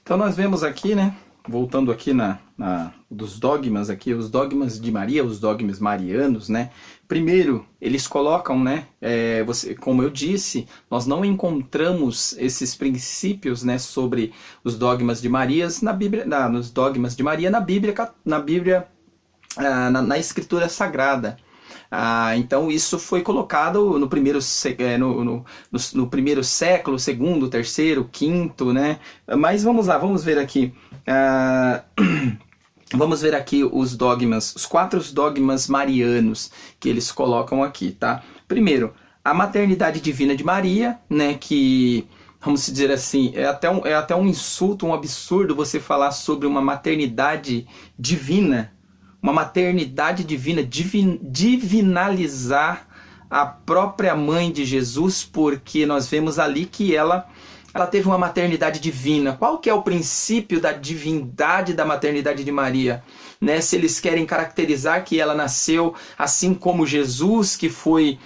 Então nós vemos aqui, né, voltando aqui dos dogmas aqui, os dogmas de Maria, os dogmas marianos, né? Primeiro, eles colocam, né, como eu disse, nós não encontramos esses princípios, né, sobre os dogmas de Maria na Bíblia, nos dogmas de Maria na Bíblia, na Escritura Sagrada. Então isso foi colocado no primeiro, no primeiro século, segundo, terceiro, quinto, né? Mas vamos lá, vamos ver aqui. Vamos ver aqui os dogmas, os 4 dogmas marianos que eles colocam aqui, tá? Primeiro, a maternidade divina de Maria, né? Que, vamos dizer assim, é até um insulto, um absurdo você falar sobre uma maternidade divina. Uma maternidade divina, divinalizar a própria mãe de Jesus, porque nós vemos ali que ela teve uma maternidade divina. Qual que é o princípio da divindade da maternidade de Maria? Né? Se eles querem caracterizar que ela nasceu assim como Jesus, que foi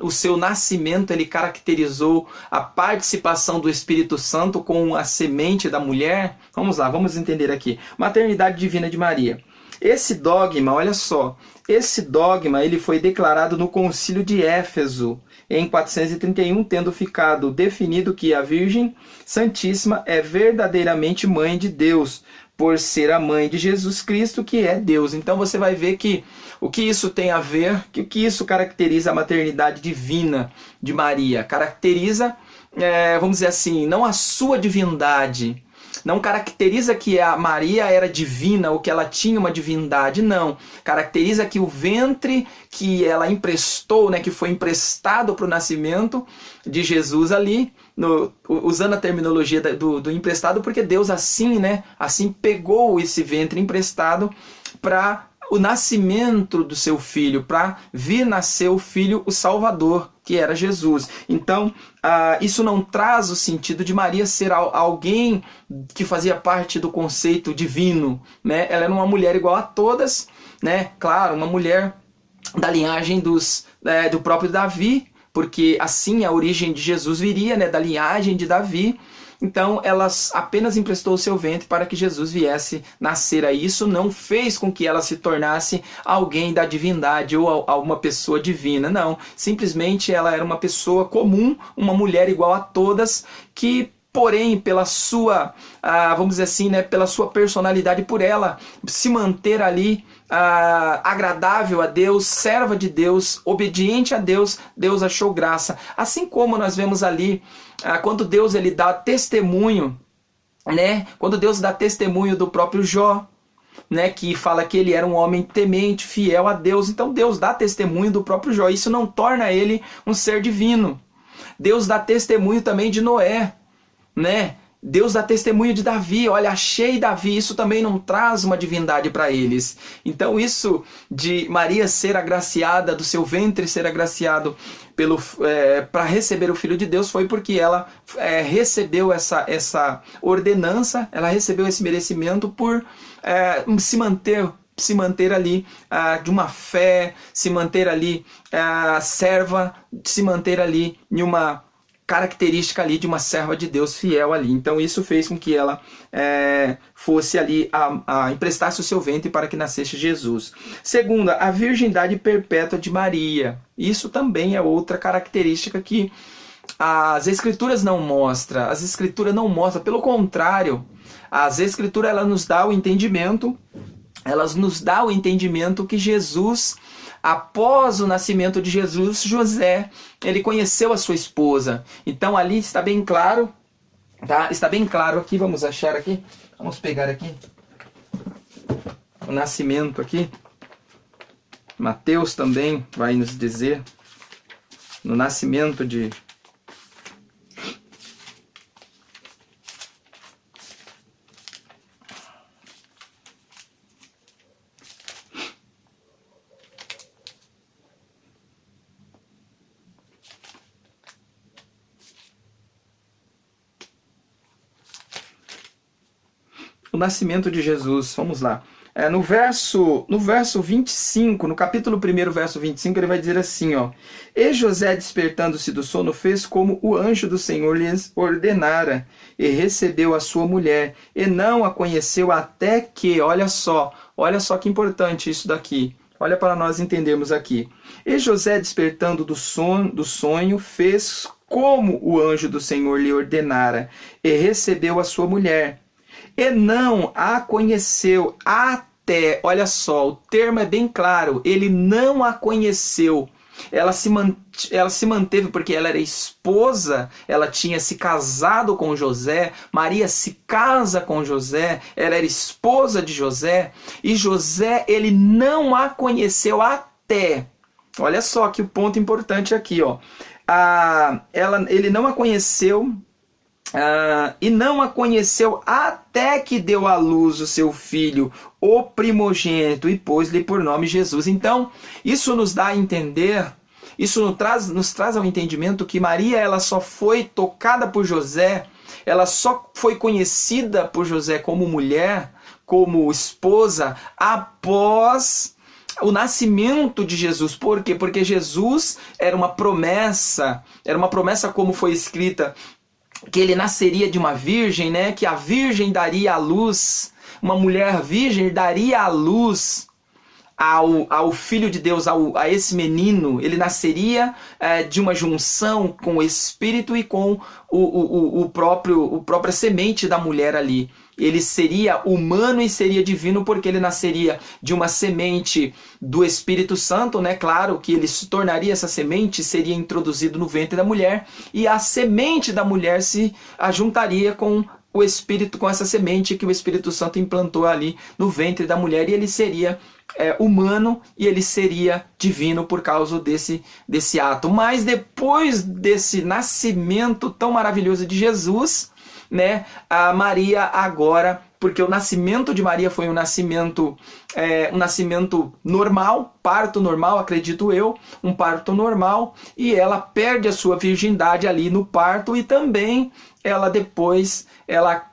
o seu nascimento, ele caracterizou a participação do Espírito Santo com a semente da mulher. Vamos lá, vamos entender aqui. Maternidade divina de Maria. Esse dogma, olha só, esse dogma ele foi declarado no Concílio de Éfeso em 431, tendo ficado definido que a Virgem Santíssima é verdadeiramente mãe de Deus, por ser a mãe de Jesus Cristo, que é Deus. Então você vai ver que o que isso tem a ver, que o que isso caracteriza a maternidade divina de Maria. Caracteriza, vamos dizer assim, não a sua divindade, não caracteriza que a Maria era divina ou que ela tinha uma divindade, não. Caracteriza que o ventre que ela emprestou, né, que foi emprestado para o nascimento de Jesus ali, usando a terminologia do emprestado, porque Deus assim, né, assim pegou esse ventre emprestado para o nascimento do seu filho, para vir nascer o filho, o Salvador, que era Jesus. Então, isso não traz o sentido de Maria ser alguém que fazia parte do conceito divino, né? Ela era uma mulher igual a todas, né? Claro, uma mulher da linhagem do próprio Davi, porque assim a origem de Jesus viria, né? Da linhagem de Davi. Então, ela apenas emprestou o seu ventre para que Jesus viesse nascer a isso, não fez com que ela se tornasse alguém da divindade ou uma pessoa divina, não. Simplesmente ela era uma pessoa comum, uma mulher igual a todas, que, porém, pela sua, vamos dizer assim, né, pela sua personalidade, por ela se manter ali agradável a Deus, serva de Deus, obediente a Deus, Deus achou graça. Assim como nós vemos ali, quando Deus ele dá testemunho, né? Quando Deus dá testemunho do próprio Jó, né, que fala que ele era um homem temente, fiel a Deus. Então Deus dá testemunho do próprio Jó. Isso não torna ele um ser divino. Deus dá testemunho também de Noé, né? Deus dá testemunho de Davi, olha, achei Davi, isso também não traz uma divindade para eles. Então isso de Maria ser agraciada, do seu ventre ser agraciado para receber o Filho de Deus, foi porque ela recebeu essa ordenança, ela recebeu esse merecimento por se manter ali de uma fé, se manter ali serva, se manter ali em uma característica ali de uma serva de Deus fiel ali. Então isso fez com que ela fosse ali emprestasse o seu ventre para que nascesse Jesus. Segunda, a virgindade perpétua de Maria. Isso também é outra característica que as Escrituras não mostram. As Escrituras não mostram, pelo contrário, as Escrituras ela nos dá o entendimento, elas nos dá o entendimento que Jesus, após o nascimento de Jesus, José, ele conheceu a sua esposa. Então ali está bem claro, tá? Está bem claro aqui, vamos achar aqui, vamos pegar aqui o nascimento aqui. Mateus também vai nos dizer no nascimento de o nascimento de Jesus. Vamos lá. No verso 25, no capítulo 1, verso 25, ele vai dizer assim, ó: E José, despertando-se do sono, fez como o anjo do Senhor lhes ordenara, e recebeu a sua mulher, e não a conheceu até que, olha só que importante isso daqui, olha para nós entendermos aqui. E José, despertando do sonho, fez como o anjo do Senhor lhe ordenara, e recebeu a sua mulher, e não a conheceu até, olha só, o termo é bem claro, ele não a conheceu. Ela se manteve porque ela era esposa, ela tinha se casado com José, Maria se casa com José, ela era esposa de José, e José, ele não a conheceu até, olha só que o ponto importante aqui, ó. Ele não a conheceu, e não a conheceu até que deu à luz o seu filho, o primogênito, e pôs-lhe por nome Jesus. Então, isso nos dá a entender, isso nos traz ao entendimento que Maria, ela só foi tocada por José, ela só foi conhecida por José como mulher, como esposa, após o nascimento de Jesus. Por quê? Porque Jesus era uma promessa como foi escrita, que ele nasceria de uma virgem, né? Que a virgem daria à luz, uma mulher virgem daria à luz ao Filho de Deus, a esse menino. Ele nasceria de uma junção com o Espírito e com a própria semente da mulher ali. Ele seria humano e seria divino, porque ele nasceria de uma semente do Espírito Santo, né? Claro que ele se tornaria essa semente, seria introduzido no ventre da mulher, e a semente da mulher se ajuntaria com o Espírito, com essa semente que o Espírito Santo implantou ali no ventre da mulher, e ele seria humano e ele seria divino por causa desse ato. Mas depois desse nascimento tão maravilhoso de Jesus, né, a Maria agora, porque o nascimento de Maria foi um nascimento normal, parto normal, acredito eu, um parto normal, e ela perde a sua virgindade ali no parto, e também ela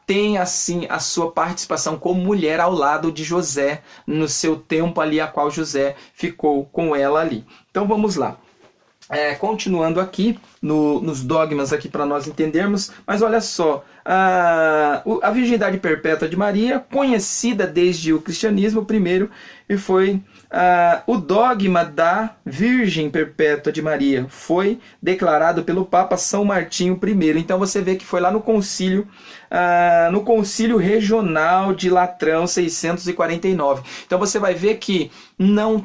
tem assim a sua participação como mulher ao lado de José, no seu tempo ali, a qual José ficou com ela ali. Então vamos lá. Continuando aqui nos dogmas aqui para nós entendermos, mas olha só, a virgindade perpétua de Maria, conhecida desde o cristianismo primeiro, e foi o dogma da Virgem Perpétua de Maria, foi declarado pelo Papa São Martinho I. Então você vê que foi lá no concílio regional de Latrão 649. Então você vai ver que não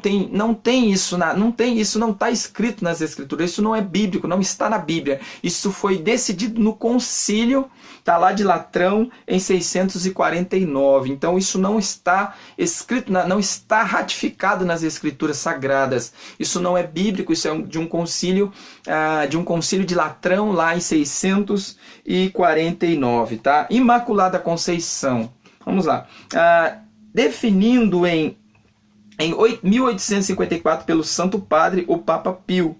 está escrito nas Escrituras, isso não é bíblico, não está na Bíblia. Isso foi decidido no concílio, tá lá de Latrão em 649. Então isso não está escrito, não está ratificado nas Escrituras Sagradas. Isso não é bíblico, isso é de um concílio de Latrão lá em 649, tá? Imaculada Conceição. Vamos lá. Definindo em 1854 pelo Santo Padre, o Papa Pio.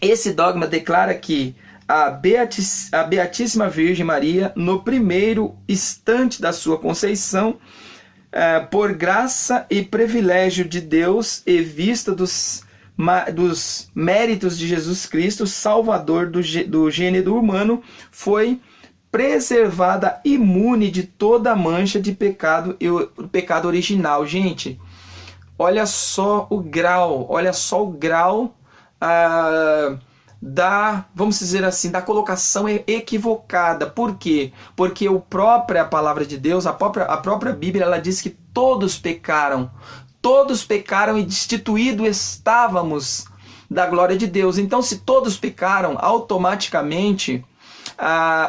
Esse dogma declara que a Beatíssima Virgem Maria, no primeiro instante da sua conceição, por graça e privilégio de Deus e vista dos méritos de Jesus Cristo, Salvador do gênero humano, foi preservada imune de toda mancha de pecado e o pecado original. Gente, olha só o grau vamos dizer assim, da colocação equivocada. Por quê? Porque a palavra de Deus, a própria Bíblia, ela diz que todos pecaram e destituídos estávamos da glória de Deus. Então, se todos pecaram, automaticamente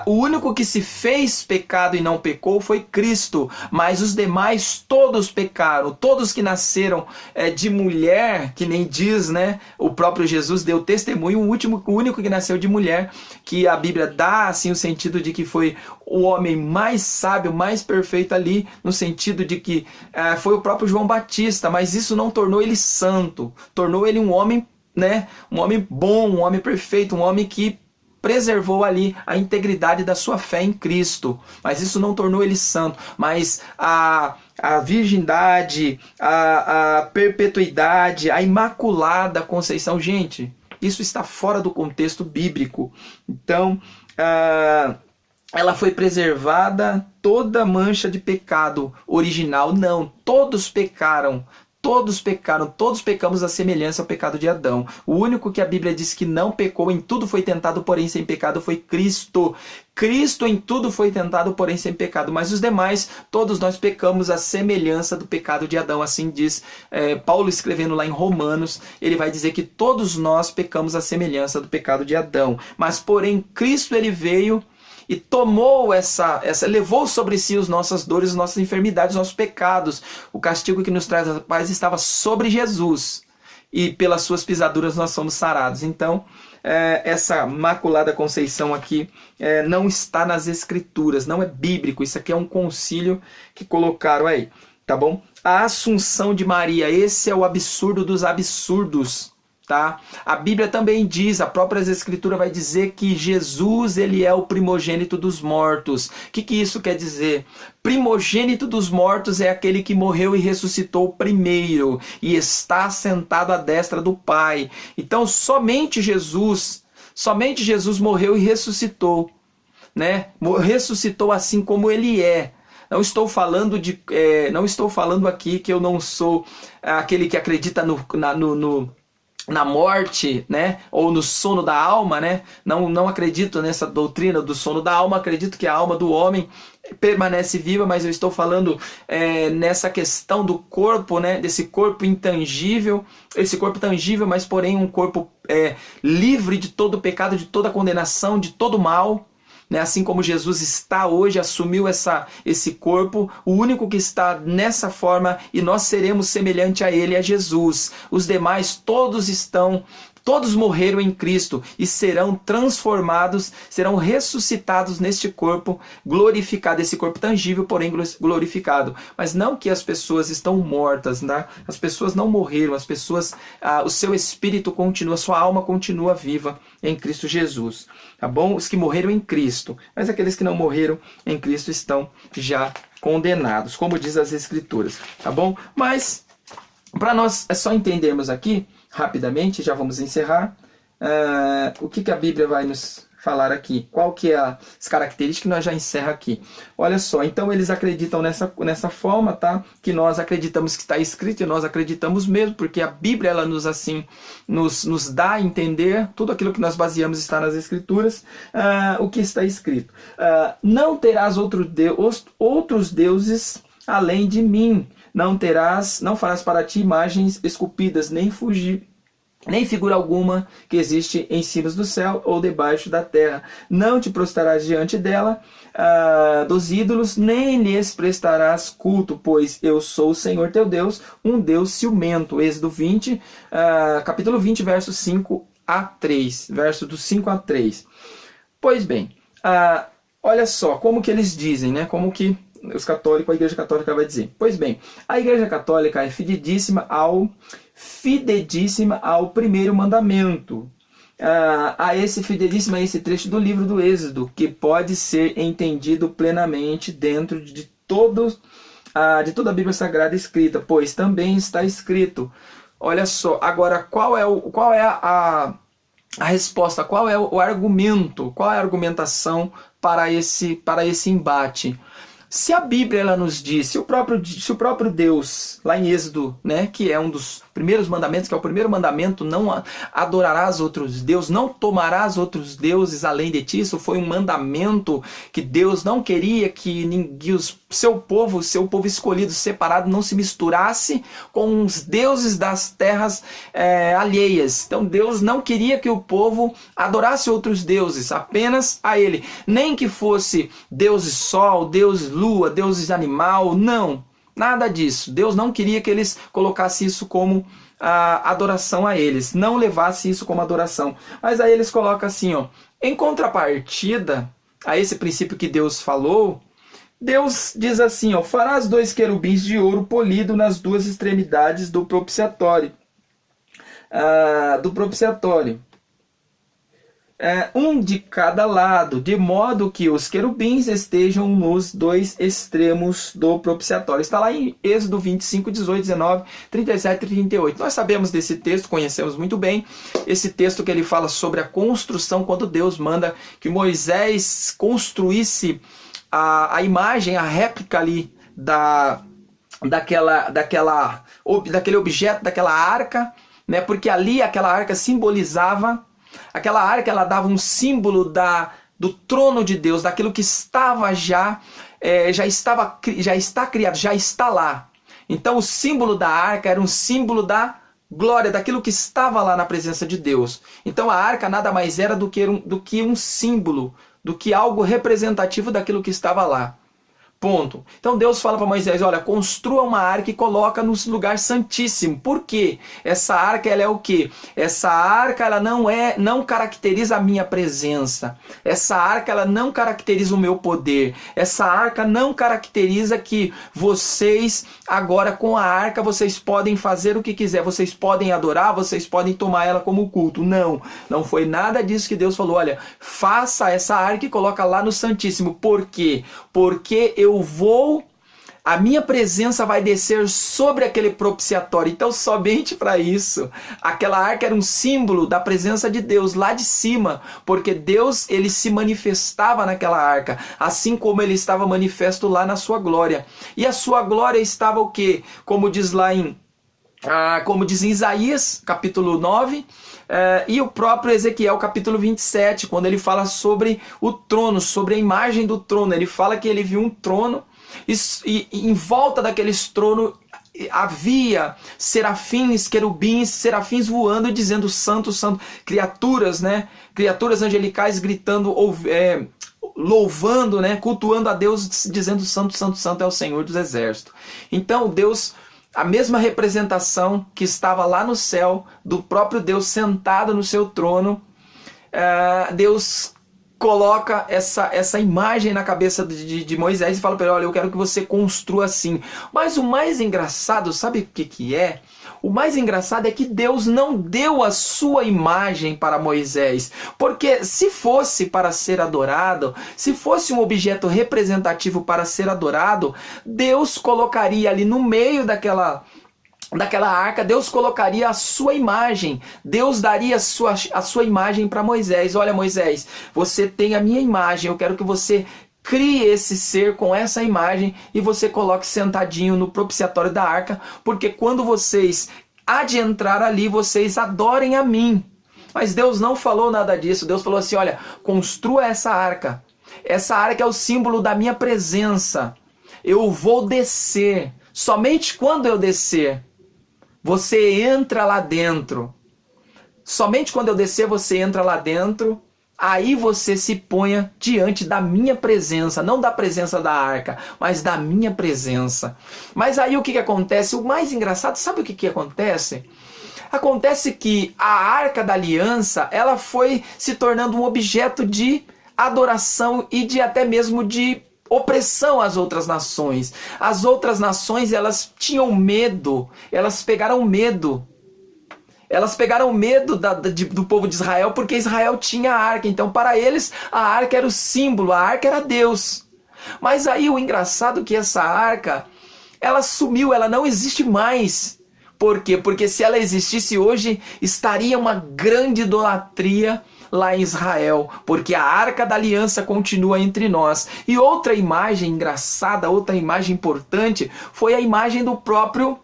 o único que se fez pecado e não pecou foi Cristo, mas os demais todos pecaram, todos que nasceram de mulher, que nem diz, né? O próprio Jesus deu testemunho, o único que nasceu de mulher, que a Bíblia dá assim o sentido de que foi o homem mais sábio, mais perfeito ali, no sentido de que foi o próprio João Batista, mas isso não tornou ele santo, tornou ele um homem, né? Um homem bom, um homem perfeito, um homem que preservou ali a integridade da sua fé em Cristo, mas isso não tornou ele santo. Mas a virgindade, a perpetuidade, a imaculada conceição, gente, isso está fora do contexto bíblico. Então, ela foi preservada toda mancha de pecado original. Não, todos pecaram. Todos pecaram, todos pecamos à semelhança ao pecado de Adão. O único que a Bíblia diz que não pecou, em tudo foi tentado, porém sem pecado, foi Cristo. Cristo em tudo foi tentado, porém sem pecado. Mas os demais, todos nós pecamos à semelhança do pecado de Adão. Assim diz Paulo escrevendo lá em Romanos. Ele vai dizer que todos nós pecamos à semelhança do pecado de Adão. Mas porém Cristo ele veio e tomou levou sobre si as nossas dores, as nossas enfermidades, os nossos pecados. O castigo que nos traz a paz estava sobre Jesus. E pelas suas pisaduras nós somos sarados. Então, essa Imaculada Conceição aqui não está nas Escrituras, não é bíblico. Isso aqui é um concílio que colocaram aí, tá bom? A Assunção de Maria, esse é o absurdo dos absurdos. Tá? A Bíblia também diz, a própria Escritura vai dizer que Jesus ele é o primogênito dos mortos. O que isso quer dizer? Primogênito dos mortos é aquele que morreu e ressuscitou primeiro e está sentado à destra do Pai. Então somente Jesus morreu e ressuscitou, né? Ressuscitou assim como ele é. Não estou falando aqui que eu não sou aquele que acredita na morte, né? Ou no sono da alma, né? Não acredito nessa doutrina do sono da alma, acredito que a alma do homem permanece viva, mas eu estou falando nessa questão do corpo, né? Desse corpo intangível, esse corpo tangível, mas porém um corpo livre de todo pecado, de toda condenação, de todo mal. Né? Assim como Jesus está hoje, assumiu esse corpo, o único que está nessa forma, e nós seremos semelhante a ele, a Jesus. Os demais, todos morreram em Cristo e serão transformados, serão ressuscitados neste corpo glorificado, esse corpo tangível, porém glorificado. Mas não que as pessoas estão mortas, né? As pessoas não morreram, o seu espírito continua, sua alma continua viva em Cristo Jesus. Tá bom? Os que morreram em Cristo, mas aqueles que não morreram em Cristo estão já condenados, como diz as Escrituras. Tá bom? Mas, para nós, é só entendermos aqui, rapidamente, já vamos encerrar, o que a Bíblia vai nos falar aqui. Qual que é as características que nós já encerra aqui. Olha só, então eles acreditam nessa forma, tá? Que nós acreditamos que está escrito, e nós acreditamos mesmo, porque a Bíblia ela nos dá a entender, tudo aquilo que nós baseamos está nas Escrituras, o que está escrito. Não terás outros deuses além de mim. Não farás para ti imagens esculpidas, nem figura alguma que existe em cima do céu ou debaixo da terra. Não te prostrarás diante dela, dos ídolos, nem lhes prestarás culto, pois eu sou o Senhor teu Deus, um Deus ciumento. Êxodo 20, capítulo 20, verso 5 a 3. Verso do 5 a 3. Pois bem, olha só como que eles dizem, né? Como que os católicos, a Igreja Católica vai dizer. Pois bem, a Igreja Católica é fidedigna ao primeiro mandamento. Fidedigna a esse trecho do livro do Êxodo, que pode ser entendido plenamente dentro de toda a Bíblia Sagrada escrita, pois também está escrito. Olha só, agora qual é a resposta, qual é o argumento, qual é a argumentação para esse embate? Se a Bíblia ela nos diz, se o próprio Deus, lá em Êxodo, né, que é um dos primeiros mandamentos, que é o primeiro mandamento, não adorarás outros deuses, não tomarás outros deuses além de ti, isso foi um mandamento que Deus não queria que seu povo escolhido, separado, não se misturasse com os deuses das terras alheias. Então Deus não queria que o povo adorasse outros deuses, apenas a ele. Nem que fosse deuses sol, deuses lua, deuses animal, não. Nada disso. Deus não queria que eles colocassem isso como adoração a eles. Não levasse isso como adoração. Mas aí eles colocam assim, ó. Em contrapartida a esse princípio que Deus falou, Deus diz assim, ó. Farás 2 querubins de ouro polido nas 2 extremidades do propiciatório. um de cada lado, de modo que os querubins estejam nos dois extremos do propiciatório. Está lá em Êxodo 25, 18, 19, 37 e 38. Nós sabemos desse texto, conhecemos muito bem esse texto que ele fala sobre a construção, quando Deus manda que Moisés construísse a imagem, a réplica ali daquele objeto, daquela arca, né? Porque ali aquela arca simbolizava, aquela arca ela dava um símbolo do trono de Deus, daquilo que estava já está criado, já está lá. Então o símbolo da arca era um símbolo da glória, daquilo que estava lá na presença de Deus. Então a arca nada mais era do que um símbolo, do que algo representativo daquilo que estava lá. Ponto. Então Deus fala para Moisés, olha, construa uma arca e coloca no lugar santíssimo. Por quê? Essa arca, ela é o quê? Essa arca, ela não caracteriza a minha presença. Essa arca, ela não caracteriza o meu poder. Essa arca não caracteriza que vocês, agora com a arca, vocês podem fazer o que quiser. Vocês podem adorar, vocês podem tomar ela como culto. Não, não foi nada disso que Deus falou. Olha, faça essa arca e coloca lá no santíssimo. Por quê? Porque a minha presença vai descer sobre aquele propiciatório. Então, somente para isso, aquela arca era um símbolo da presença de Deus lá de cima, porque Deus, ele se manifestava naquela arca, assim como ele estava manifesto lá na sua glória. E a sua glória estava o quê? Como diz lá como diz em Isaías, capítulo 9, e o próprio Ezequiel, capítulo 27, quando ele fala sobre o trono, sobre a imagem do trono. Ele fala que ele viu um trono, e em volta daqueles tronos havia serafins, querubins, serafins voando e dizendo santo, santo, criaturas, né? Criaturas angelicais gritando, louvando, né? Cultuando a Deus, dizendo santo, santo, santo é o Senhor dos exércitos. Então Deus, a mesma representação que estava lá no céu, do próprio Deus sentado no seu trono, Deus coloca essa imagem na cabeça de Moisés e fala para ele, olha, eu quero que você construa assim. Mas o mais engraçado, sabe o que é? O mais engraçado é que Deus não deu a sua imagem para Moisés, porque se fosse para ser adorado, se fosse um objeto representativo para ser adorado, Deus colocaria ali no meio daquela arca, Deus colocaria a sua imagem, Deus daria a sua imagem para Moisés. Olha, Moisés, você tem a minha imagem, eu quero que você crie esse ser com essa imagem e você coloque sentadinho no propiciatório da arca, porque quando vocês há de entrar ali, vocês adorem a mim. Mas Deus não falou nada disso. Deus falou assim, olha, construa essa arca. Essa arca é o símbolo da minha presença. Eu vou descer. Somente quando eu descer, você entra lá dentro. Somente quando eu descer, você entra lá dentro. Aí você se ponha diante da minha presença, não da presença da arca, mas da minha presença. Mas aí o que acontece? O mais engraçado, sabe o que acontece? Acontece que a arca da aliança, ela foi se tornando um objeto de adoração e de até mesmo de opressão às outras nações. As outras nações, elas tinham medo, elas pegaram medo. Elas pegaram medo do povo de Israel porque Israel tinha a arca. Então, para eles, a arca era o símbolo, a arca era Deus. Mas aí o engraçado é que essa arca, ela sumiu, ela não existe mais. Por quê? Porque se ela existisse hoje, estaria uma grande idolatria lá em Israel, porque a arca da aliança continua entre nós. E outra imagem engraçada, outra imagem importante, foi a imagem do próprio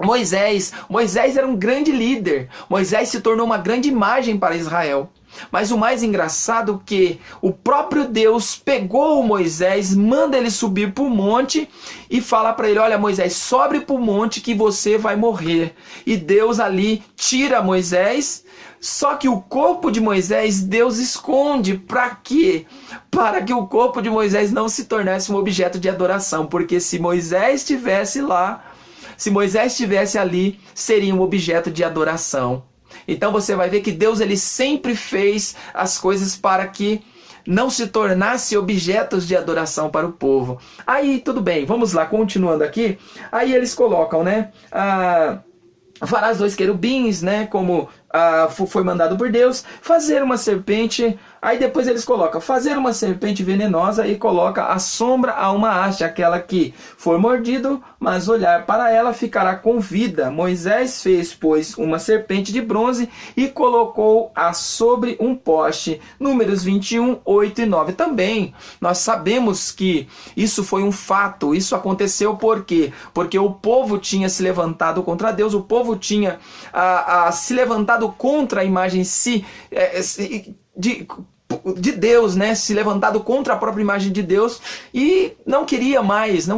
Moisés. Moisés era um grande líder. Moisés se tornou uma grande imagem para Israel. Mas o mais engraçado é que o próprio Deus pegou o Moisés, manda ele subir para o monte e fala para ele, olha Moisés, sobe para o monte que você vai morrer. E Deus ali tira Moisés, só que o corpo de Moisés Deus esconde. Para quê? Para que o corpo de Moisés não se tornasse um objeto de adoração. Porque se Moisés estivesse lá, se Moisés estivesse ali, seria um objeto de adoração. Então você vai ver que Deus ele sempre fez as coisas para que não se tornasse objetos de adoração para o povo. Aí tudo bem, vamos lá, continuando aqui. Aí eles colocam, né? Farás 2 querubins, né? Como foi mandado por Deus fazer uma serpente. Aí depois eles colocam fazer uma serpente venenosa e coloca a sombra a uma haste, aquela que for mordido, mas olhar para ela ficará com vida. Moisés fez, pois, uma serpente de bronze e colocou-a sobre um poste. Números 21, 8 e 9. Também nós sabemos que isso foi um fato. Isso aconteceu por quê? Porque o povo tinha se levantado contra Deus, o povo tinha se levantado contra a imagem de Deus, né? Se levantado contra a própria imagem de Deus e não queria mais,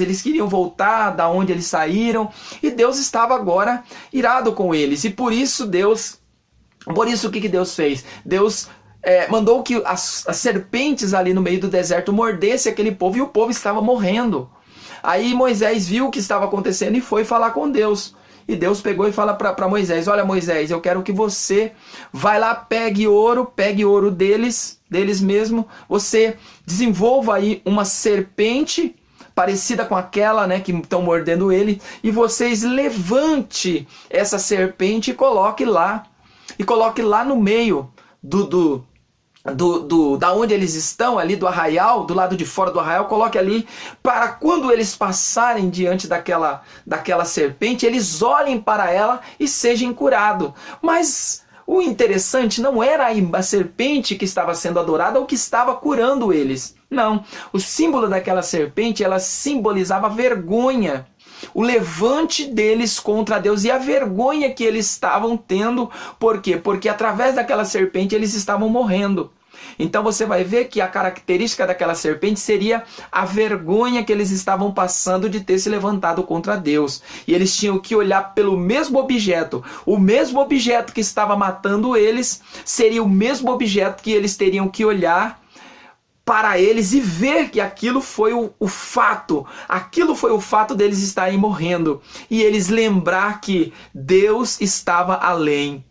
eles queriam voltar da onde eles saíram e Deus estava agora irado com eles. E por isso o que Deus fez? Deus mandou que as serpentes ali no meio do deserto mordessem aquele povo e o povo estava morrendo. Aí Moisés viu o que estava acontecendo e foi falar com Deus. E Deus pegou e fala para Moisés: olha, Moisés, eu quero que você vai lá, pegue ouro deles mesmo, você desenvolva aí uma serpente parecida com aquela, né, que estão mordendo ele, e vocês levante essa serpente e coloque lá no meio da onde eles estão, ali do arraial, do lado de fora do arraial, coloque ali, para quando eles passarem diante daquela serpente, eles olhem para ela e sejam curados. Mas o interessante não era a serpente que estava sendo adorada ou que estava curando eles. Não, o símbolo daquela serpente, ela simbolizava vergonha. O levante deles contra Deus e a vergonha que eles estavam tendo. Por quê? Porque através daquela serpente eles estavam morrendo. Então você vai ver que a característica daquela serpente seria a vergonha que eles estavam passando de ter se levantado contra Deus. E eles tinham que olhar pelo mesmo objeto. O mesmo objeto que estava matando eles seria o mesmo objeto que eles teriam que olhar para eles e ver que aquilo foi o fato. Aquilo foi o fato deles estarem morrendo. E eles lembrar que Deus estava além.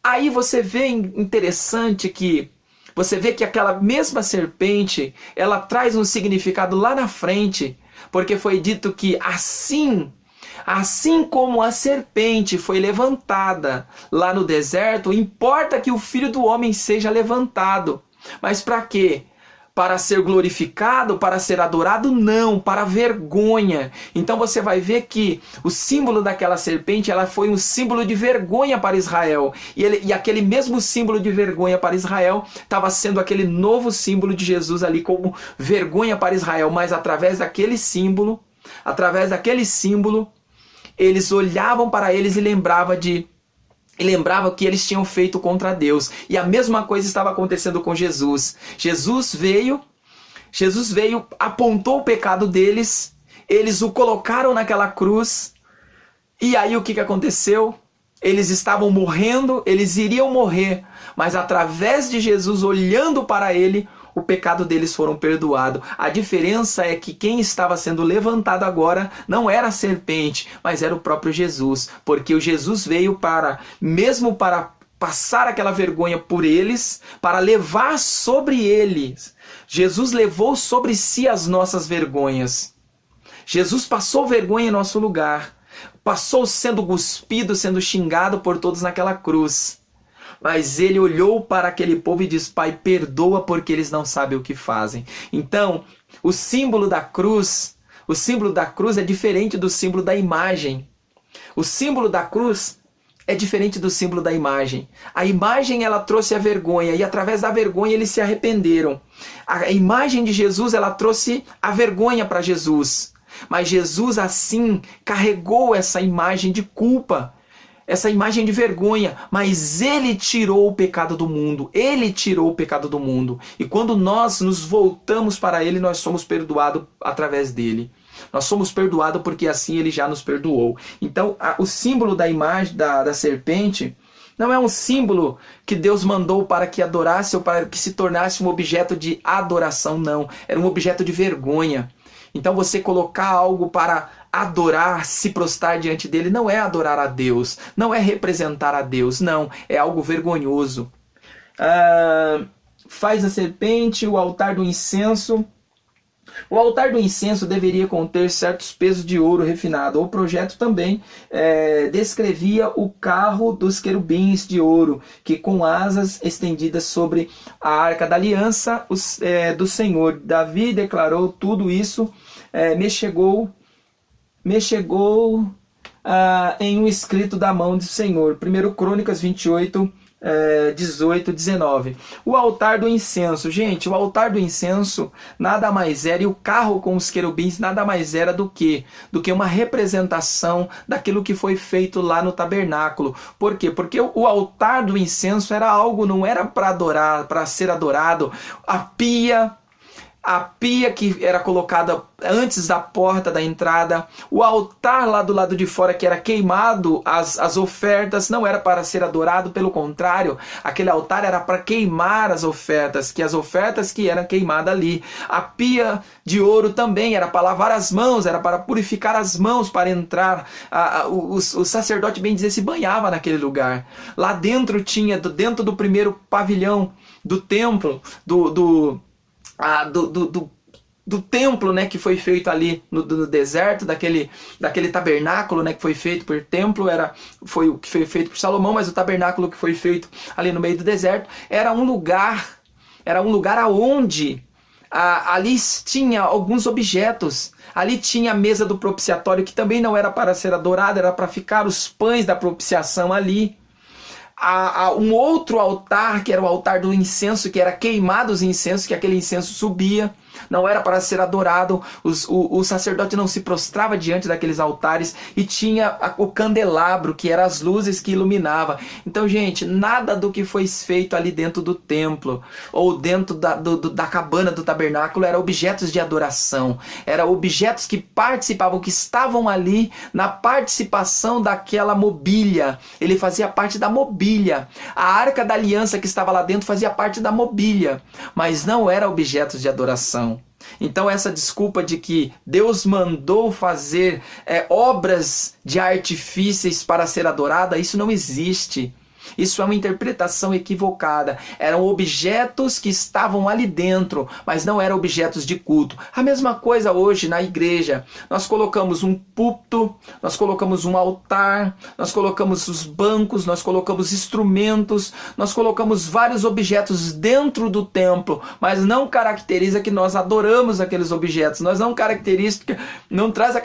Aí você vê interessante que você vê que aquela mesma serpente, ela traz um significado lá na frente, porque foi dito que assim como a serpente foi levantada lá no deserto, importa que o Filho do Homem seja levantado. Mas para quê? Para ser glorificado, para ser adorado? Não, para vergonha. Então você vai ver que o símbolo daquela serpente, ela foi um símbolo de vergonha para Israel. E aquele mesmo símbolo de vergonha para Israel estava sendo aquele novo símbolo de Jesus ali como vergonha para Israel. Mas através daquele símbolo, eles olhavam para eles e lembravam o que eles tinham feito contra Deus. E a mesma coisa estava acontecendo com Jesus. Jesus veio, apontou o pecado deles, eles o colocaram naquela cruz, e aí o que aconteceu? Eles estavam morrendo, eles iriam morrer, mas através de Jesus olhando para ele, o pecado deles foram perdoados. A diferença é que quem estava sendo levantado agora não era a serpente, mas era o próprio Jesus, porque o Jesus veio para passar aquela vergonha por eles, para levar sobre eles. Jesus levou sobre si as nossas vergonhas. Jesus passou vergonha em nosso lugar, passou sendo cuspido, sendo xingado por todos naquela cruz. Mas ele olhou para aquele povo e disse: Pai, perdoa porque eles não sabem o que fazem. Então, o símbolo da cruz é diferente do símbolo da imagem. O símbolo da cruz é diferente do símbolo da imagem. A imagem, ela trouxe a vergonha e através da vergonha eles se arrependeram. A imagem de Jesus, ela trouxe a vergonha para Jesus. Mas Jesus assim carregou essa imagem de culpa, essa imagem de vergonha, mas ele tirou o pecado do mundo. Ele tirou o pecado do mundo. E quando nós nos voltamos para ele, nós somos perdoados através dele. Nós somos perdoados porque assim ele já nos perdoou. Então, o símbolo da imagem da serpente não é um símbolo que Deus mandou para que adorasse ou para que se tornasse um objeto de adoração, não. Era um objeto de vergonha. Então você colocar algo para adorar, se prostrar diante dele, não é adorar a Deus, não é representar a Deus, não, é algo vergonhoso. Faz a serpente, o altar do incenso. O altar do incenso deveria conter certos pesos de ouro refinado. O projeto também descrevia o carro dos querubins de ouro, que com asas estendidas sobre a arca da aliança do Senhor. Davi declarou tudo isso, me chegou em um escrito da mão do Senhor. 1 Crônicas 28, 18, 19. O altar do incenso. Gente, o altar do incenso nada mais era, e o carro com os querubins nada mais era do que uma representação daquilo que foi feito lá no tabernáculo. Por quê? Porque o altar do incenso era algo, não era para adorar, para ser adorado. A pia que era colocada antes da porta da entrada, o altar lá do lado de fora que era queimado, as ofertas, não era para ser adorado, pelo contrário, aquele altar era para queimar as ofertas que eram queimadas ali. A pia de ouro também era para lavar as mãos, era para purificar as mãos para entrar. O sacerdote, bem dizer, se banhava naquele lugar. Lá dentro dentro do primeiro pavilhão do templo, do templo, né, que foi feito ali no deserto, daquele tabernáculo, né, que foi feito por templo, foi o que foi feito por Salomão, mas o tabernáculo que foi feito ali no meio do deserto era um lugar aonde ali tinha alguns objetos. Ali tinha a mesa do propiciatório, que também não era para ser adorada, era para ficar os pães da propiciação ali. Um outro altar, que era o altar do incenso, que era queimado os incensos, que aquele incenso subia, não era para ser adorado. O sacerdote não se prostrava diante daqueles altares, e tinha o candelabro, que eram as luzes que iluminava. Então, gente, nada do que foi feito ali dentro do templo ou dentro da cabana do tabernáculo era objetos de adoração, eram objetos que participavam, que estavam ali na participação daquela mobília. Ele fazia parte da mobília. A arca da aliança que estava lá dentro fazia parte da mobília, mas não era objetos de adoração. Então essa desculpa de que Deus mandou fazer obras de artifícios para ser adorada, isso não existe. Isso é uma interpretação equivocada. Eram objetos que estavam ali dentro, mas não eram objetos de culto. A mesma coisa hoje na igreja. Nós colocamos um púlpito, nós colocamos um altar, nós colocamos os bancos, nós colocamos instrumentos, nós colocamos vários objetos dentro do templo, mas não caracteriza que nós adoramos aqueles objetos. Nós não traz a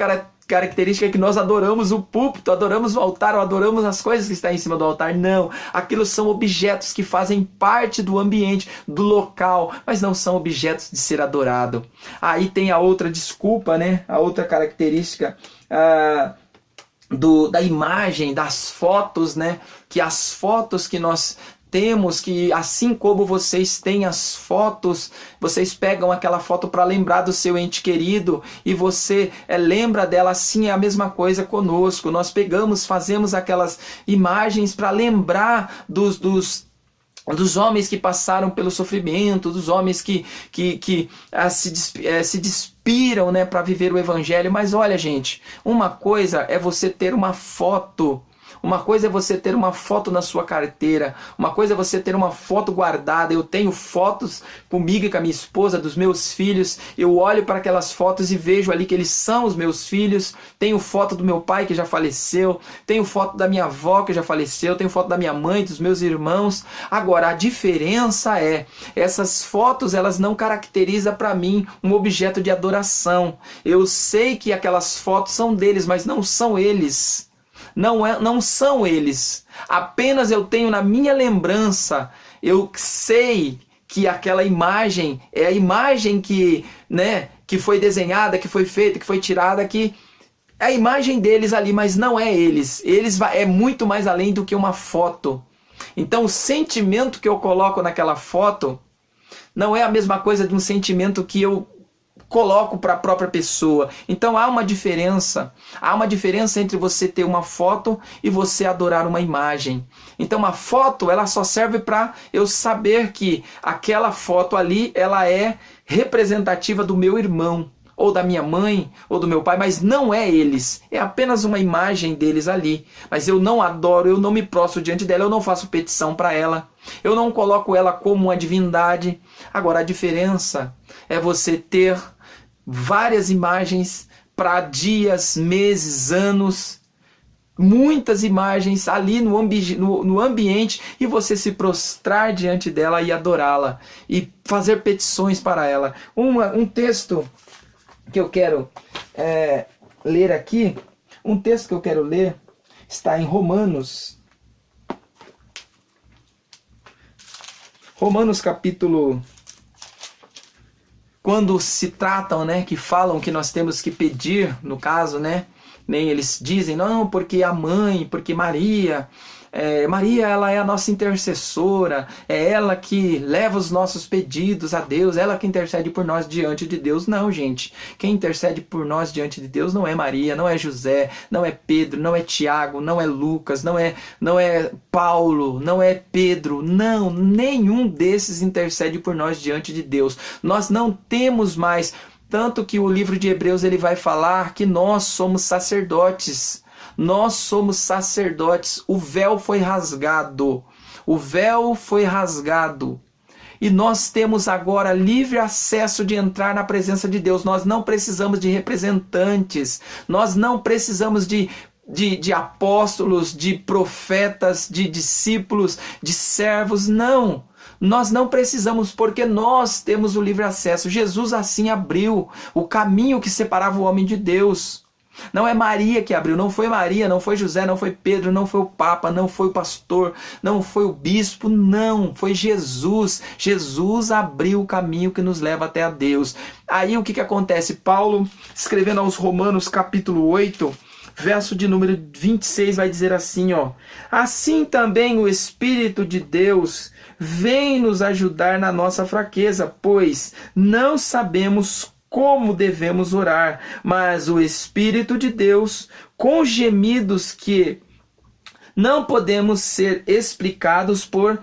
característica que nós adoramos o púlpito, adoramos o altar, ou adoramos as coisas que estão em cima do altar. Não, aquilo são objetos que fazem parte do ambiente, do local, mas não são objetos de ser adorado. Aí tem a outra desculpa, né? A outra característica da imagem, das fotos, né? Que as fotos que nós temos, que assim como vocês têm as fotos, vocês pegam aquela foto para lembrar do seu ente querido, e você lembra dela, assim é a mesma coisa conosco. Nós fazemos aquelas imagens para lembrar dos homens que passaram pelo sofrimento, dos homens que se despiram, né, para viver o evangelho. Mas olha, gente, uma coisa é você ter uma foto. Uma coisa é você ter uma foto na sua carteira, uma coisa é você ter uma foto guardada. Eu tenho fotos comigo e com a minha esposa, dos meus filhos. Eu olho para aquelas fotos e vejo ali que eles são os meus filhos. Tenho foto do meu pai que já faleceu, tenho foto da minha avó que já faleceu, tenho foto da minha mãe, dos meus irmãos. Agora, a diferença essas fotos, elas não caracterizam para mim um objeto de adoração. Eu sei que aquelas fotos são deles, mas não são eles. Não são eles. Apenas eu tenho na minha lembrança, eu sei que aquela imagem é a imagem que foi desenhada, que foi feita, que foi tirada, que é a imagem deles ali, mas não é eles. É muito mais além do que uma foto. Então o sentimento que eu coloco naquela foto não é a mesma coisa de um sentimento que eu coloco para a própria pessoa. Então há uma diferença entre você ter uma foto e você adorar uma imagem. Então uma foto, ela só serve para eu saber que aquela foto ali, ela é representativa do meu irmão, ou da minha mãe, ou do meu pai, mas não é eles. É apenas uma imagem deles ali. Mas eu não adoro, eu não me prostro diante dela, eu não faço petição para ela. Eu não coloco ela como uma divindade. Agora, a diferença é você ter várias imagens para dias, meses, anos, muitas imagens ali no ambiente, e você se prostrar diante dela e adorá-la e fazer petições para ela. Um texto que eu quero ler aqui, está em Romanos capítulo, quando se tratam, né, que falam que nós temos que pedir, no caso, né, nem eles dizem, não, porque a mãe, porque Maria, ela é a nossa intercessora, é ela que leva os nossos pedidos a Deus, ela que intercede por nós diante de Deus. Não, gente, quem intercede por nós diante de Deus não é Maria, não é José, não é Pedro, não é Tiago, não é Lucas, não é Paulo, não é Pedro, não, nenhum desses intercede por nós diante de Deus. Nós não temos mais, tanto que o livro de Hebreus ele vai falar que nós somos sacerdotes. Nós somos sacerdotes, o véu foi rasgado, e nós temos agora livre acesso de entrar na presença de Deus. Nós não precisamos de representantes, nós não precisamos de apóstolos, de profetas, de discípulos, de servos, não. Nós não precisamos, porque nós temos o livre acesso. Jesus assim abriu o caminho que separava o homem de Deus. Não é Maria que abriu, não foi Maria, não foi José, não foi Pedro, não foi o Papa, não foi o pastor, não foi o bispo, não, foi Jesus. Jesus abriu o caminho que nos leva até a Deus. Aí o que acontece? Paulo, escrevendo aos Romanos capítulo 8, verso de número 26, vai dizer assim, ó: assim também o Espírito de Deus vem nos ajudar na nossa fraqueza, pois não sabemos como devemos orar, mas o Espírito de Deus, com gemidos que não podemos ser explicados por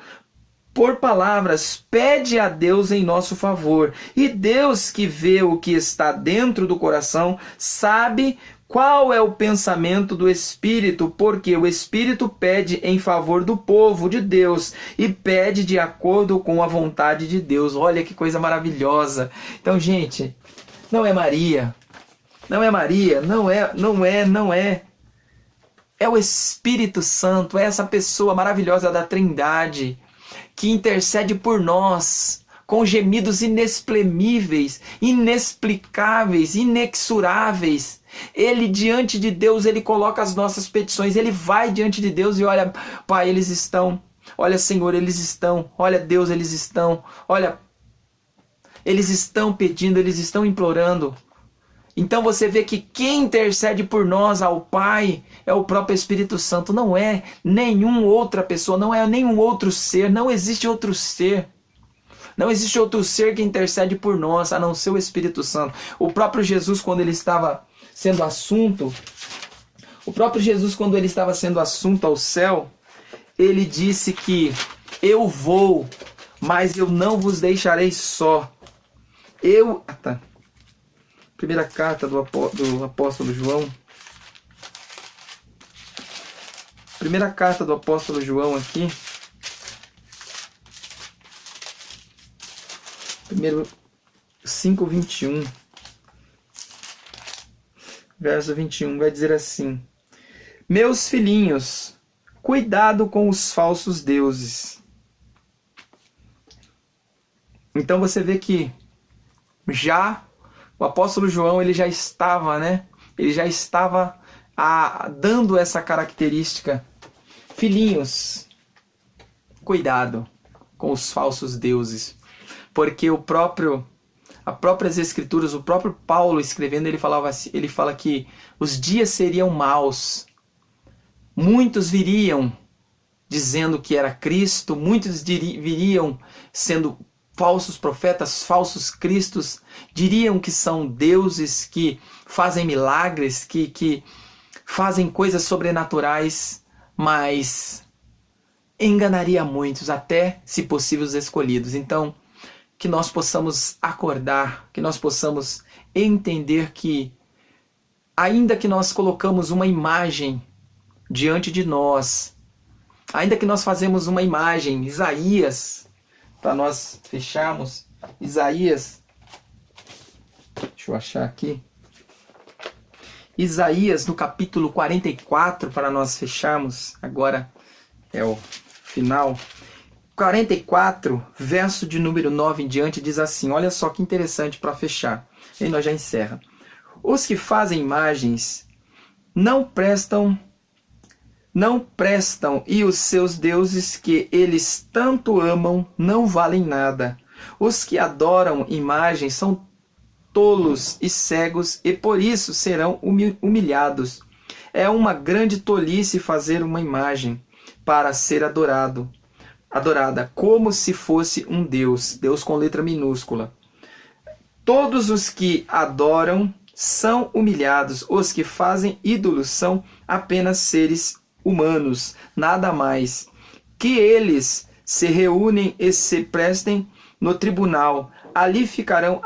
palavras, pede a Deus em nosso favor. E Deus, que vê o que está dentro do coração, sabe qual é o pensamento do Espírito, porque o Espírito pede em favor do povo de Deus e pede de acordo com a vontade de Deus. Olha que coisa maravilhosa. Então, gente, não é Maria, não é. É o Espírito Santo, é essa pessoa maravilhosa da Trindade que intercede por nós com gemidos inexprimíveis, inexplicáveis, inexoráveis. Ele, diante de Deus, ele coloca as nossas petições, ele vai diante de Deus e olha, Pai, eles estão, olha, Senhor, eles estão, olha, Deus, eles estão, olha, eles estão pedindo, eles estão implorando. Então você vê que quem intercede por nós ao Pai é o próprio Espírito Santo, não é nenhuma outra pessoa, não é nenhum outro ser, não existe outro ser. Não existe outro ser que intercede por nós, a não ser o Espírito Santo. O próprio Jesus, quando ele estava sendo assunto ao céu, ele disse que eu vou, mas eu não vos deixarei só. Primeira carta do apóstolo João. Primeira carta do apóstolo João aqui. Primeiro 5:21. Verso 21 vai dizer assim: meus filhinhos, cuidado com os falsos deuses. Então você vê que já o apóstolo João ele já estava, dando essa característica. Filhinhos, cuidado com os falsos deuses, porque as próprias escrituras, o próprio Paulo escrevendo, ele fala que os dias seriam maus. Muitos viriam dizendo que era Cristo, muitos viriam sendo falsos profetas, falsos cristos, diriam que são deuses, que fazem milagres, que fazem coisas sobrenaturais, mas enganaria muitos, até, se possível, os escolhidos. Então, que nós possamos acordar, que nós possamos entender que, ainda que nós colocamos uma imagem diante de nós, ainda que nós fazemos uma imagem, Isaías, para nós fecharmos, Isaías Deixa eu achar aqui. Isaías, no capítulo 44, para nós fecharmos. Agora é o final. 44, verso de número 9 em diante, diz assim. Olha só que interessante para fechar. E nós já encerra. Os que fazem imagens não prestam, e os seus deuses que eles tanto amam não valem nada. Os que adoram imagens são tolos e cegos, e por isso serão humilhados. É uma grande tolice fazer uma imagem para ser adorada, como se fosse um Deus, Deus com letra minúscula. Todos os que adoram são humilhados, os que fazem ídolos são apenas seres humanos, nada mais. Que eles se reúnem e se prestem no tribunal, ali ficarão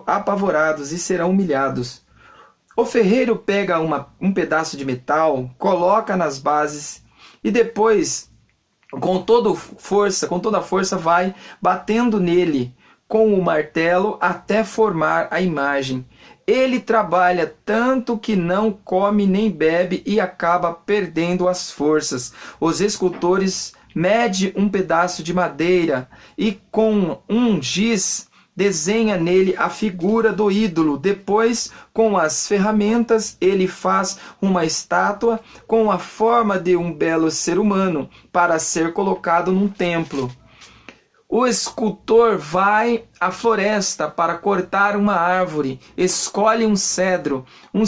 apavorados e serão humilhados. O ferreiro pega um pedaço de metal, coloca nas bases e depois, com toda a força, vai batendo nele com o martelo até formar a imagem. Ele trabalha tanto que não come nem bebe e acaba perdendo as forças. Os escultores medem um pedaço de madeira e com um giz desenha nele a figura do ídolo. Depois, com as ferramentas, ele faz uma estátua com a forma de um belo ser humano para ser colocado num templo. O escultor vai à floresta para cortar uma árvore, escolhe um cedro, um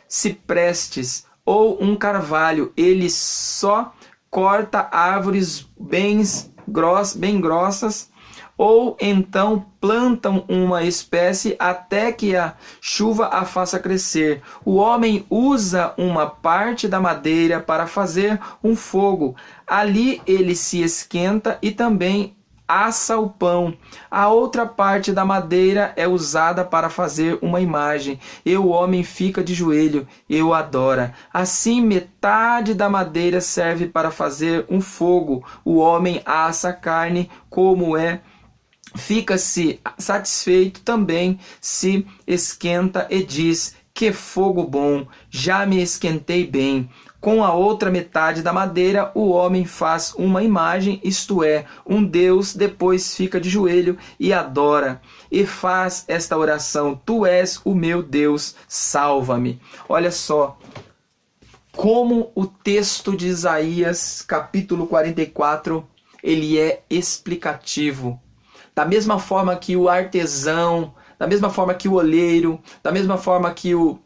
ciprestes ou um carvalho. Ele só corta árvores bem grossas, ou então plantam uma espécie até que a chuva a faça crescer. O homem usa uma parte da madeira para fazer um fogo. Ali ele se esquenta e também assa o pão. A outra parte da madeira é usada para fazer uma imagem, e o homem fica de joelho e o adora. Assim, metade da madeira serve para fazer um fogo. O homem assa a carne como fica-se satisfeito, também se esquenta e diz: que fogo bom, já me esquentei bem. Com a outra metade da madeira, o homem faz uma imagem, isto é, um Deus, depois fica de joelho e adora. E faz esta oração: tu és o meu Deus, salva-me. Olha só como o texto de Isaías, capítulo 44, ele é explicativo. Da mesma forma que o artesão, da mesma forma que o oleiro, da mesma forma que o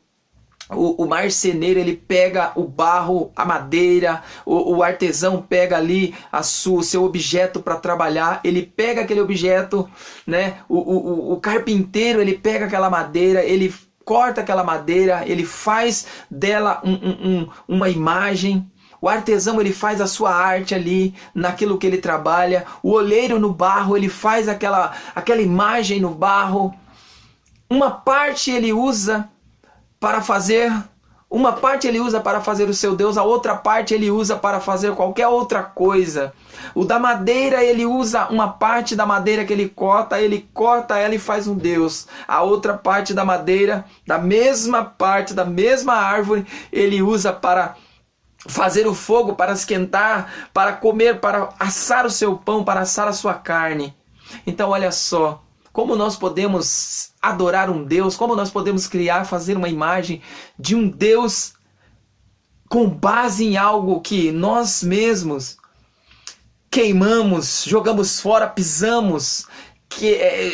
marceneiro, ele pega o barro, a madeira, o artesão pega ali o seu objeto para trabalhar, ele pega aquele objeto, né? O carpinteiro, ele pega aquela madeira, ele corta aquela madeira, ele faz dela uma imagem. O artesão, ele faz a sua arte ali, naquilo que ele trabalha. O oleiro no barro, ele faz aquela imagem no barro. Uma parte ele usa para fazer o seu Deus, a outra parte ele usa para fazer qualquer outra coisa. O da madeira, ele usa uma parte da madeira que ele corta ela e faz um Deus. A outra parte da madeira, da mesma árvore, ele usa para fazer o fogo, para esquentar, para comer, para assar o seu pão, para assar a sua carne. Então olha só, como nós podemos adorar um Deus, como nós podemos fazer uma imagem de um Deus com base em algo que nós mesmos queimamos, jogamos fora, pisamos,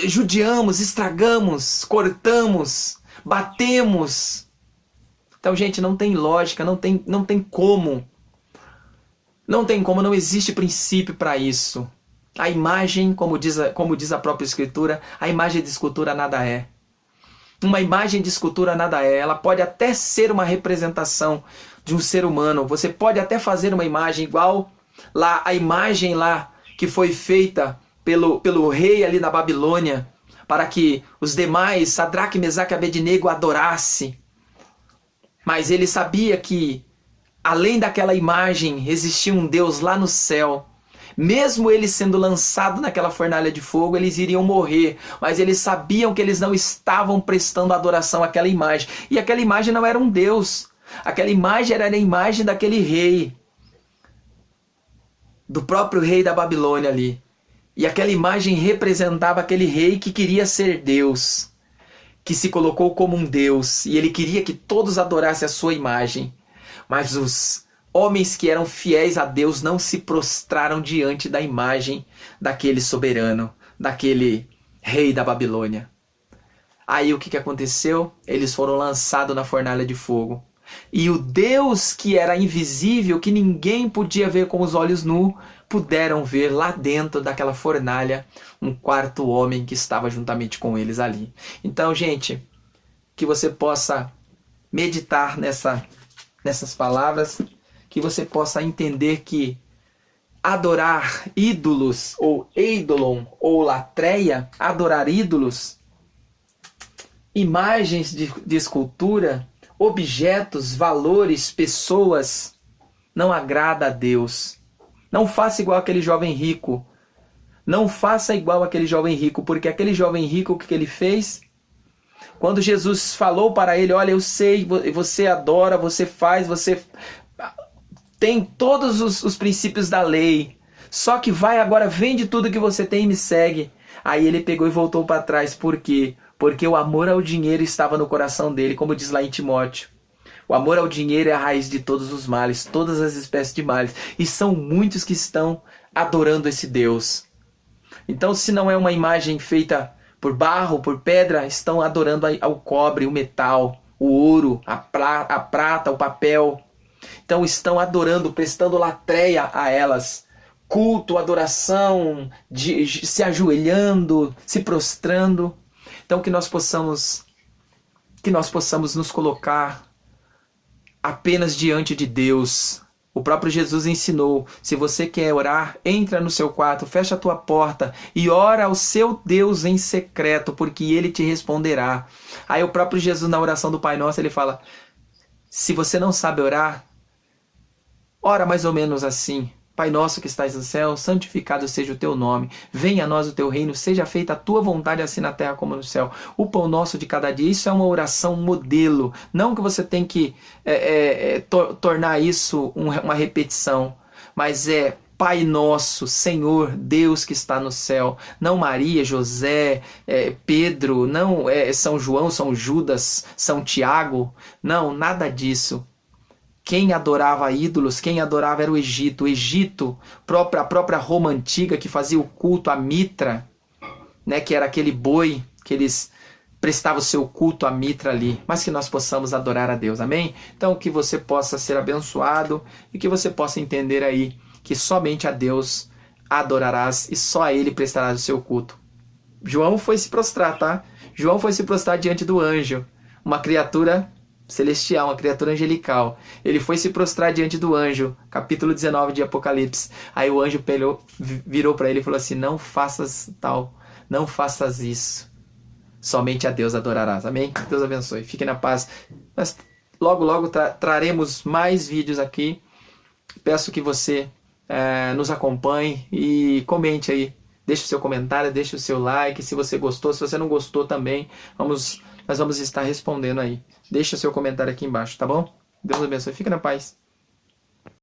judiamos, estragamos, cortamos, batemos. Então, gente, não tem lógica, não tem como. Não existe princípio para isso. A imagem, como diz a própria Escritura, a imagem de escultura nada é. Uma imagem de escultura nada é. Ela pode até ser uma representação de um ser humano. Você pode até fazer uma imagem igual a imagem lá que foi feita pelo rei ali da Babilônia, para que os demais, Sadraque, Mesaque e Abednego, adorassem. Mas ele sabia que, além daquela imagem, existia um Deus lá no céu. Mesmo eles sendo lançados naquela fornalha de fogo, eles iriam morrer, mas eles sabiam que eles não estavam prestando adoração àquela imagem. E aquela imagem não era um Deus. Aquela imagem era a imagem daquele rei, do próprio rei da Babilônia ali. E aquela imagem representava aquele rei que queria ser Deus, que se colocou como um Deus, e ele queria que todos adorassem a sua imagem. Mas os homens que eram fiéis a Deus não se prostraram diante da imagem daquele soberano, daquele rei da Babilônia. Aí o que aconteceu? Eles foram lançados na fornalha de fogo. E o Deus que era invisível, que ninguém podia ver com os olhos nus, puderam ver lá dentro daquela fornalha um quarto homem que estava juntamente com eles ali. Então, gente, que você possa meditar nessas palavras, que você possa entender que adorar ídolos, ou eidolon, ou latreia, adorar ídolos, imagens de escultura, objetos, valores, pessoas, não agrada a Deus. Não faça igual aquele jovem rico. Não faça igual aquele jovem rico, porque aquele jovem rico, o que ele fez? Quando Jesus falou para ele, olha, eu sei, você adora, você faz, você tem todos os princípios da lei, só que vai agora, vende tudo que você tem e me segue. Aí ele pegou e voltou para trás. Por quê? Porque o amor ao dinheiro estava no coração dele, como diz lá em Timóteo. O amor ao dinheiro é a raiz de todos os males, todas as espécies de males. E são muitos que estão adorando esse Deus. Então, se não é uma imagem feita por barro, por pedra, estão adorando ao cobre, o metal, o ouro, a prata, o papel. Então estão adorando, prestando latreia a elas. Culto, adoração, se ajoelhando, se prostrando. Então que nós possamos nos colocar apenas diante de Deus. O próprio Jesus ensinou, se você quer orar, entra no seu quarto, fecha a tua porta e ora ao seu Deus em secreto, porque ele te responderá. Aí o próprio Jesus, na oração do Pai Nosso, ele fala, se você não sabe orar, ora mais ou menos assim. Pai nosso que estais no céu, santificado seja o teu nome. Venha a nós o teu reino, seja feita a tua vontade assim na terra como no céu. O pão nosso de cada dia, isso é uma oração modelo. Não que você tem que tornar isso uma repetição, mas é Pai nosso, Senhor, Deus que está no céu. Não Maria, José, Pedro, não São João, São Judas, São Tiago. Não, nada disso. Quem adorava ídolos, quem adorava era o Egito. O Egito, a própria Roma antiga, que fazia o culto a Mitra, né, que era aquele boi que eles prestavam o seu culto a Mitra ali. Mas que nós possamos adorar a Deus, amém? Então que você possa ser abençoado e que você possa entender aí que somente a Deus adorarás e só a Ele prestarás o seu culto. João foi se prostrar, tá? João foi se prostrar diante do anjo, uma criatura celestial, uma criatura angelical. Ele foi se prostrar diante do anjo, capítulo 19 de Apocalipse. Aí o anjo virou para ele e falou assim, não faças tal, não faças isso. Somente a Deus adorarás. Amém? Deus abençoe. Fique na paz. Nós logo traremos mais vídeos aqui. Peço que você nos acompanhe e comente aí. Deixe o seu comentário, deixe o seu like. Se você gostou, se você não gostou também, nós vamos estar respondendo aí. Deixa o seu comentário aqui embaixo, tá bom? Deus abençoe. Fica na paz.